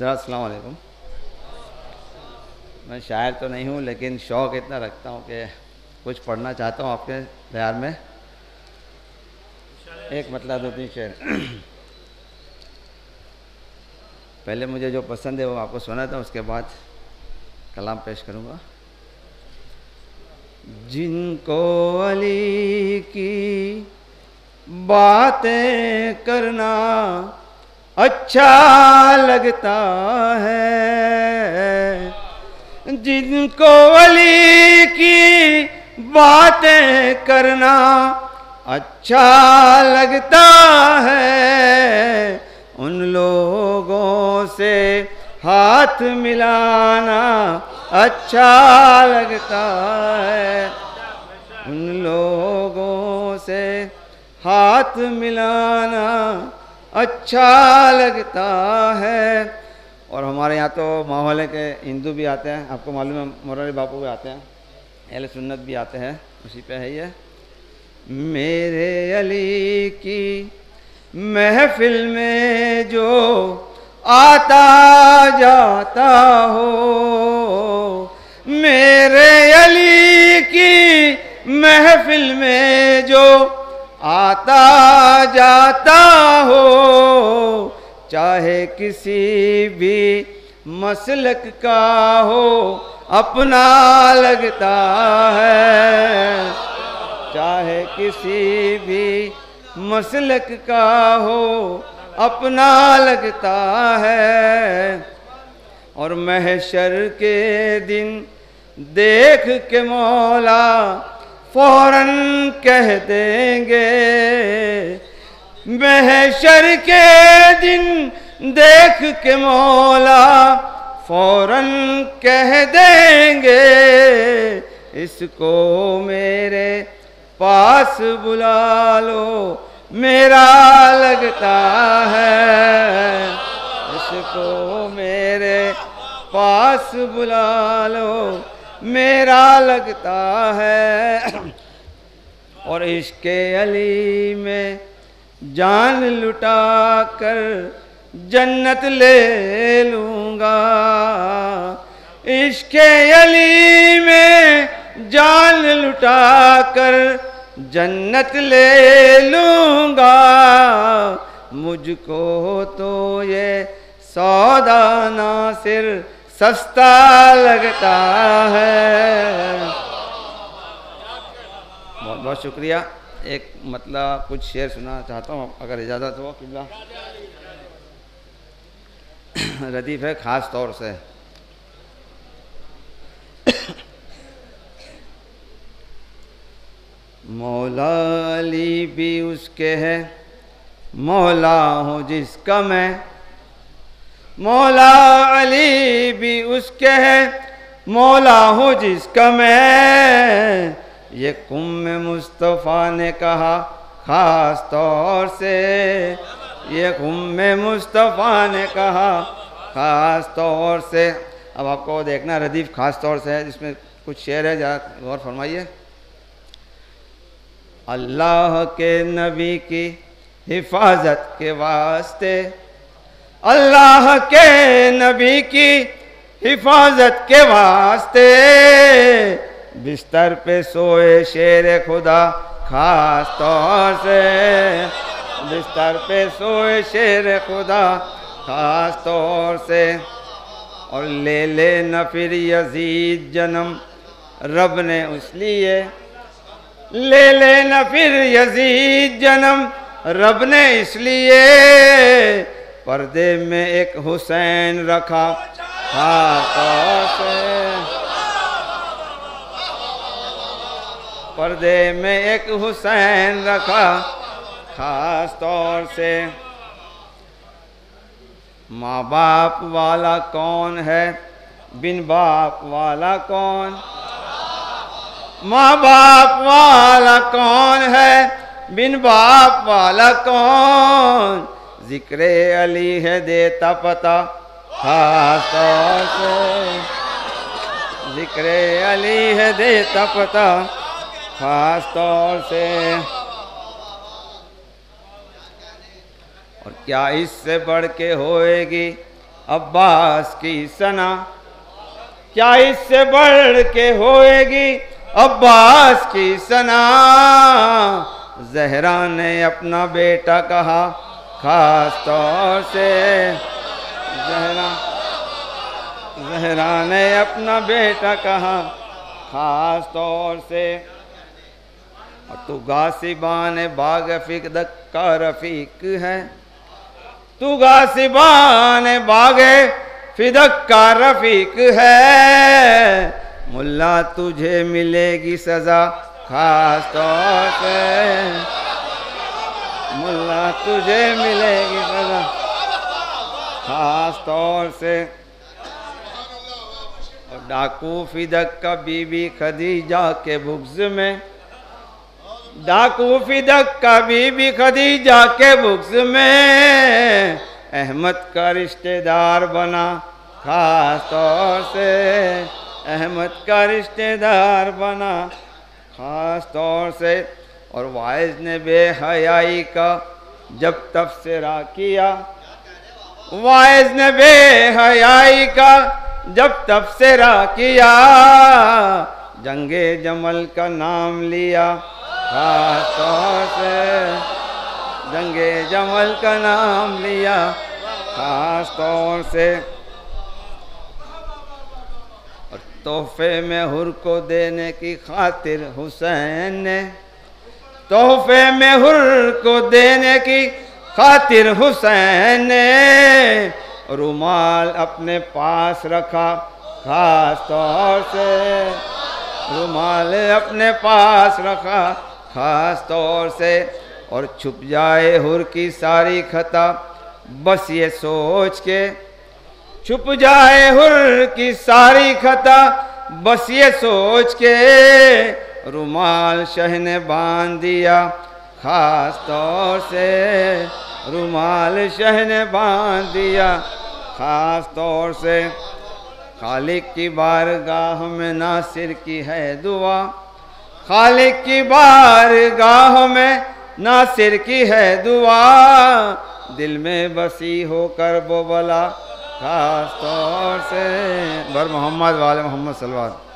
حضرات السلام علیکم. میں شاعر تو نہیں ہوں لیکن شوق اتنا رکھتا ہوں کہ کچھ پڑھنا چاہتا ہوں آپ کے خیال میں. ایک مطلب 2-3 شعر. پہلے مجھے جو پسند ہے وہ آپ کو سناتا ہوں, اس کے بعد کلام پیش کروں گا. جن کو علی کی باتیں کرنا اچھا لگتا ہے, جن کو علی کی باتیں کرنا اچھا لگتا ہے, ان لوگوں سے ہاتھ ملانا اچھا لگتا ہے, ان لوگوں سے ہاتھ ملانا اچھا لگتا ہے. اور ہمارے یہاں تو ماحول ہے کہ ہندو بھی آتے ہیں, آپ کو معلوم ہے موراری باپو بھی آتے ہیں, اہل سنت بھی آتے ہیں, اسی پہ ہے یہ. میرے علی کی محفل میں جو آتا جاتا ہو, میرے علی کی محفل میں جو آتا جاتا ہو, چاہے کسی بھی مسلک کا ہو اپنا لگتا ہے, چاہے کسی بھی مسلک کا ہو اپنا لگتا ہے. اور محشر کے دن دیکھ کے مولا فوراً کہہ دیں گے, محشر کے دن دیکھ کے مولا فوراً کہہ دیں گے, اس کو میرے پاس بلا لو میرا لگتا ہے, اس کو میرے پاس بلا لو میرا لگتا ہے. اور عشق علی میں جان لٹا کر جنت لے لوں گا, عشق علی میں جان لٹا کر جنت لے لوں گا, مجھ کو تو یہ سودا ناصر سستا لگتا ہے. بہت بہت شکریہ. ایک مطلب کچھ شعر سنانا چاہتا ہوں اگر اجازت ہو. قبلہ ردیف ہے خاص طور سے. مولا علی بھی اس کے ہے مولا ہوں جس کا میں, مولا علی بھی اس کے ہے مولا ہوں جس کا میں, یہ قم مصطفیٰ نے کہا خاص طور سے, یہ قم مصطفیٰ نے کہا خاص طور سے. اب آپ کو دیکھنا ردیف خاص طور سے ہے, جس میں کچھ شعر ہے, ذرا غور فرمائیے. اللہ کے نبی کی حفاظت کے واسطے, اللہ کے نبی کی حفاظت کے واسطے, بستر پہ سوئے شیر خدا خاص طور سے, بستر پہ سوئے شیر خدا خاص طور سے. اور لے لے نہ پھر یزید جنم رب نے اس لیے, لے لے نہ پھر یزید جنم رب نے اس لیے, پردے میں ایک حسین رکھا خاص طور سے, پردے میں ایک حسین رکھا خاص طور سے. ماں باپ والا کون ہے بن باپ والا کون, ماں باپ والا کون ہے بن باپ والا کون, ذکر علی ہے دیتا پتہ خاص طور سے, ذکر علی ہے دیتا پتہ خاص طور سے. اور کیا اس سے بڑھ کے ہوئے گی عباس کی ثنا کیا اس سے بڑھ کے ہوئے گی عباس کی ثنا زہرا نے اپنا بیٹا کہا خاص طور سے زہرا نے اپنا بیٹا کہا خاص طور سے اور تو غاصبان باغ فدق کا رفیق ہے تو غاصبان باغ فدق کا رفیق ہے ملا تجھے ملے گی سزا خاص طور سے ملا تجھے ملے گی سزا خاص طور سے اور ڈاکو فدق کا بی بی خدیجہ کے بغض میں ڈاکو فدق کا بی بی خدیجہ کے بغض میں احمد کا رشتہ دار بنا خاص طور سے احمد کا رشتہ دار بنا خاص طور سے اور واعظ نے بے حیائی کا جب تبصرہ کیا واعظ نے بے حیائی کا جب تبصرہ کیا جنگ جمل کا نام لیا خاص طور سے جنگ جمل کا نام لیا خاص طور سے اور تحفے میں حر کو دینے کی خاطر حسین نے تحفے میں حر کو دینے کی خاطر حسین نے رومال اپنے پاس رکھا خاص طور سے رومال اپنے پاس رکھا خاص طور سے اور چھپ جائے حر کی ساری خطا بس یہ سوچ کے چھپ جائے حر کی ساری خطا بس یہ سوچ کے رومال شہ نے باندھ دیا خاص طور سے رومال شہ نے باندھ دیا خاص طور سے خالق کی بارگاہ میں ناصر کی ہے دعا خالق کی بارگاہ میں ناصر کی ہے دعا دل میں بسی ہو کر وہ بلا خاص طور سے بر محمد والے محمد صلی اللہ علیہ وسلم